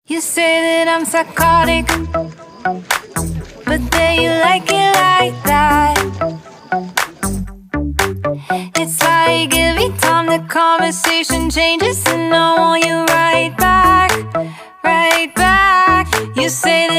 You say that I'm psychotic, but then you like it like that. It's like every time the conversation changes, and I want you right back, right back. You say